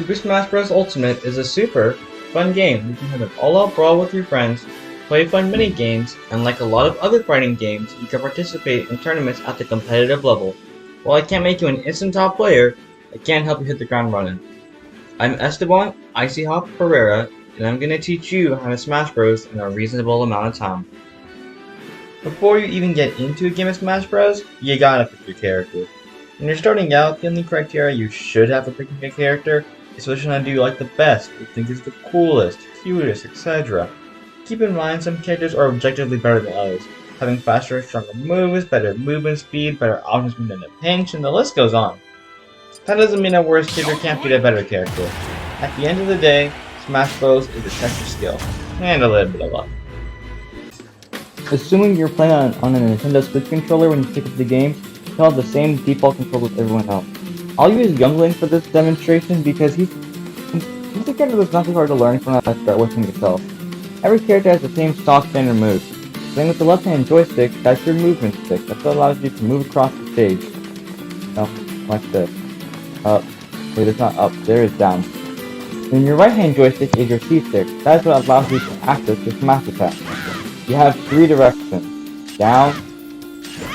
Super Smash Bros. Ultimate is a super fun game. You can have an all-out brawl with your friends, play fun mini-games, and like a lot of other fighting games, you can participate in tournaments at the competitive level. While I can't make you an instant top player, I can help you hit the ground running. I'm Esteban Icy Hop Pereira, and I'm going to teach you how to Smash Bros. In a reasonable amount of time. Before you even get into a game of Smash Bros., you gotta pick your character. When you're starting out, the only criteria you should have for picking a character is which one do you like the best, you think is the coolest, cutest, etc. Keep in mind some characters are objectively better than others, having faster and stronger moves, better movement speed, better options when in a pinch, and the list goes on. That doesn't mean a worse character can't beat a better character. At the end of the day, Smash Bros. Is a test of skill, and a little bit of luck. Assuming you're playing on a Nintendo Switch controller when you pick up the game, you'll have the same default controls as everyone else. I'll use Youngling for this demonstration because he's a character that's not too hard to learn from when I start with him yourself. Every character has the same stock standard move. Playing with the left hand joystick, that's your movement stick. That's what allows you to move across the stage. No, watch this. Up. Wait, it's not up. There is down. And your right hand joystick is your C stick. That is what allows you to access your smash attack. You have three directions: down,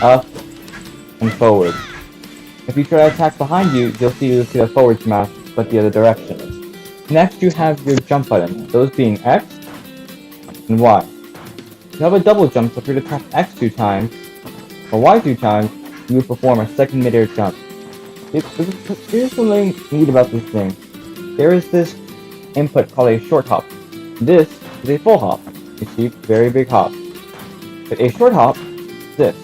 up, and forward. If you try to attack behind you, you'll see the forward smash, but the other direction. Next, you have your jump buttons, those being X and Y. You have a double jump, so if you were to tap X 2 times, or Y 2 times, you would perform a second mid-air jump. Here's something neat about this thing. There is this input called a short hop. This is a full hop. You see, very big hop. But a short hop is this.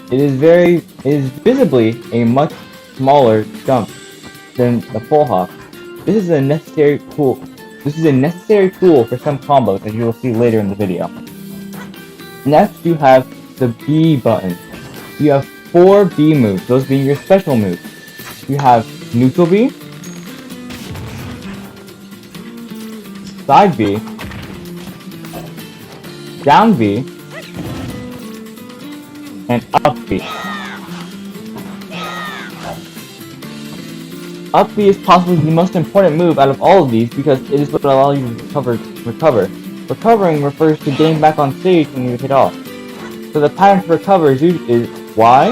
It is visibly a much smaller jump than the full hop. This is a necessary tool. This is a necessary tool for some combos, as you will see later in the video. Next, you have the B button. You have 4 B moves, those being your special moves. You have neutral B, side B, down B, and up B. Up B is possibly the most important move out of all of these because it is what allows you to recover. Recovering refers to getting back on stage when you hit off. So the pattern to recover is Y,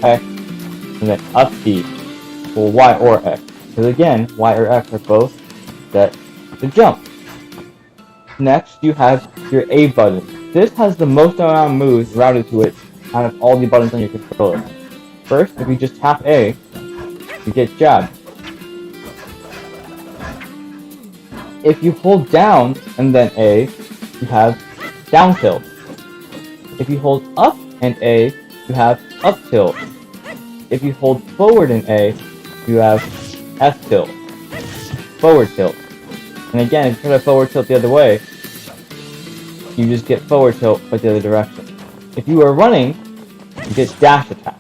X, and then up B. Well, Y or X. Because again, Y or X are both set to jump. Next, you have your A button. This has the most amount of moves routed to it out of all the buttons on your controller. First, if you just tap A, you get jab. If you hold down and then A, you have down tilt. If you hold up and A, you have up tilt. If you hold forward and A, you have F tilt. Forward tilt. And again, if you try to forward tilt the other way, you just get forward tilt but the other direction. If you are running, you get dash attack.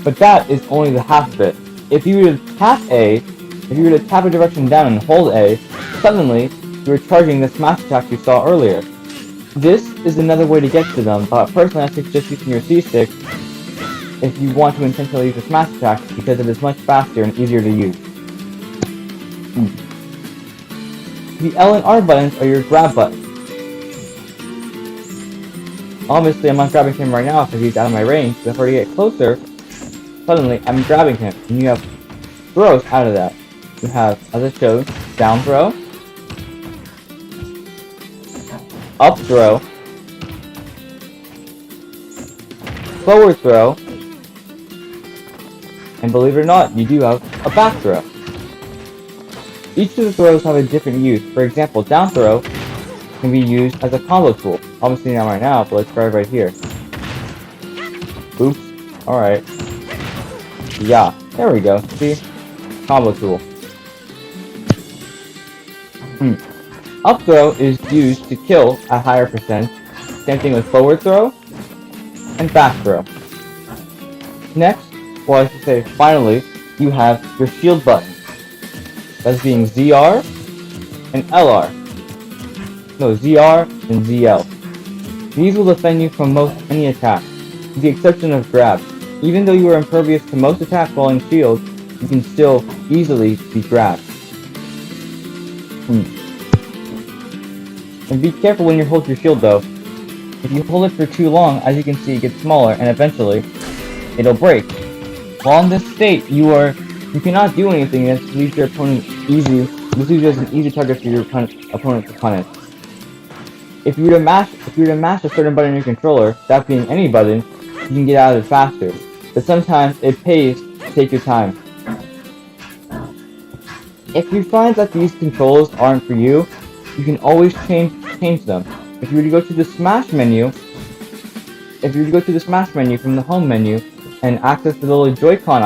But that is only the half of it. If you were to tap A, if you were to tap a direction down and hold A, suddenly you are charging the smash attack you saw earlier. This is another way to get to them, but personally I suggest using your C stick if you want to intentionally use a smash attack because it is much faster and easier to use. The L and R buttons are your grab buttons. Obviously I'm not grabbing him right now because he's out of my range, but if I were to get closer, suddenly I'm grabbing him, and you have throws out of that. You have, as it shows, down throw, up throw, forward throw, and believe it or not, you do have a back throw. Each of the throws have a different use. For example, down throw can be used as a combo tool. Obviously not right now, but let's try it right here. Oops. Alright. Yeah, there we go. See? Combo tool. Up throw is used to kill at higher percent. Same thing with forward throw and back throw. Next, well I should say finally, you have your shield button. That's being ZR and LR. No, ZR and ZL. These will defend you from most any attack, with the exception of grab. Even though you are impervious to most attacks while in shield, you can still easily be grabbed. And be careful when you hold your shield though. If you hold it for too long, as you can see, it gets smaller and eventually it'll break. While in this state, you cannot do anything that leaves your opponent easy. This leaves you as an easy target for your opponent to punish. If you were to mash a certain button in your controller, that being any button, you can get out of it faster. But sometimes it pays to take your time. If you find that these controls aren't for you, you can always change them. If you were to go to the Smash menu, from the home menu and access the little Joy-Con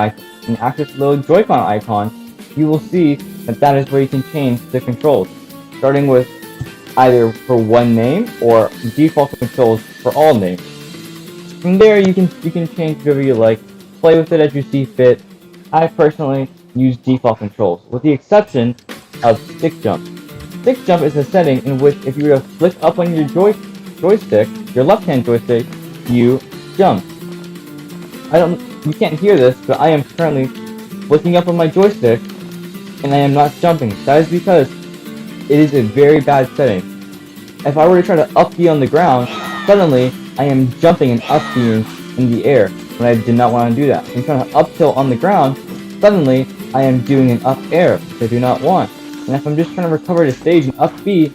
icon, you will see that is where you can change the controls, starting with either for one name or default controls for all names. From there, you can change whatever you like, play with it as you see fit. I personally use default controls, with the exception of stick jump. Stick jump is a setting in which if you were to flick up on your joystick, your left-hand joystick, you jump. You can't hear this, but I am currently flicking up on my joystick, and I am not jumping. That is because it is a very bad setting. If I were to try to up B on the ground, suddenly I am jumping and up B'ing in the air, when I did not want to do that. If I'm trying to up tilt on the ground, suddenly I am doing an up air, which I do not want. And if I'm just trying to recover the stage and up B,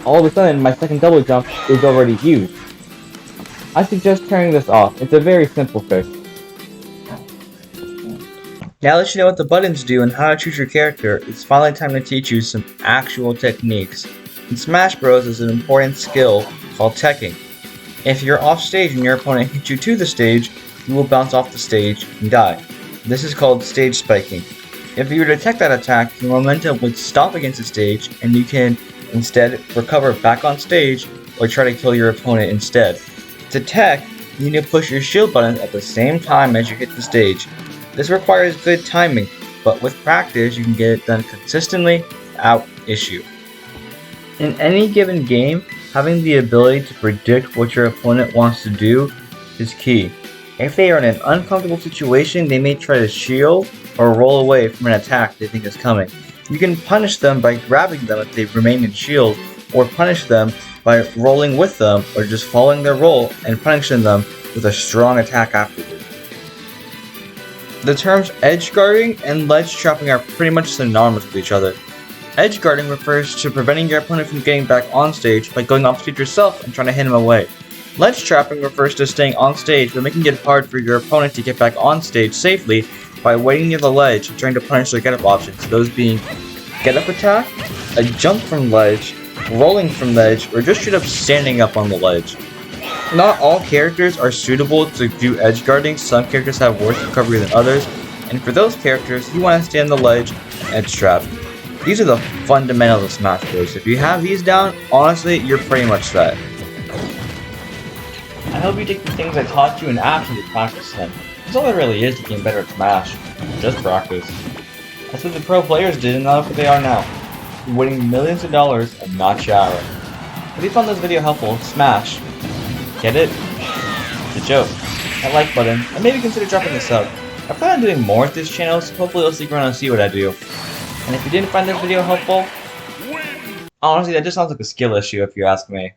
all of a sudden my second double jump is already used. I suggest turning this off. It's a very simple fix. Now that you know what the buttons do and how to choose your character, it's finally time to teach you some actual techniques. In Smash Bros, there's an important skill called teching. If you're off stage and your opponent hits you to the stage, you will bounce off the stage and die. This is called stage spiking. If you were to tech that attack, your momentum would stop against the stage and you can instead recover back on stage or try to kill your opponent instead. To tech, you need to push your shield button at the same time as you hit the stage. This requires good timing, but with practice you can get it done consistently without issue. In any given game, having the ability to predict what your opponent wants to do is key. If they are in an uncomfortable situation, they may try to shield or roll away from an attack they think is coming. You can punish them by grabbing them if they remain in shield, or punish them by rolling with them or just following their roll and punishing them with a strong attack afterward. The terms edge guarding and ledge trapping are pretty much synonymous with each other. Edge guarding refers to preventing your opponent from getting back on stage by going off stage yourself and trying to hit him away. Ledge trapping refers to staying on stage but making it hard for your opponent to get back on stage safely by waiting near the ledge and trying to punish their get-up options, those being get-up attack, a jump from ledge, rolling from ledge, or just straight up standing up on the ledge. Not all characters are suitable to do edge guarding. Some characters have worse recovery than others, and for those characters, you want to stay on the ledge and edge trap. These are the fundamentals of Smash Bros. If you have these down, honestly, you're pretty much set. I hope you take the things I taught you and actually practice them. That's all there really is to getting better at Smash. Just practice. That's what the pro players did and that's what they are now. Winning millions of dollars and not showering. If you found this video helpful, smash. Get it? It's a joke. That like button, and maybe consider dropping a sub. I plan on doing more with this channel, so hopefully you'll stick around and see what I do. And if you didn't find this video helpful, honestly that just sounds like a skill issue if you ask me.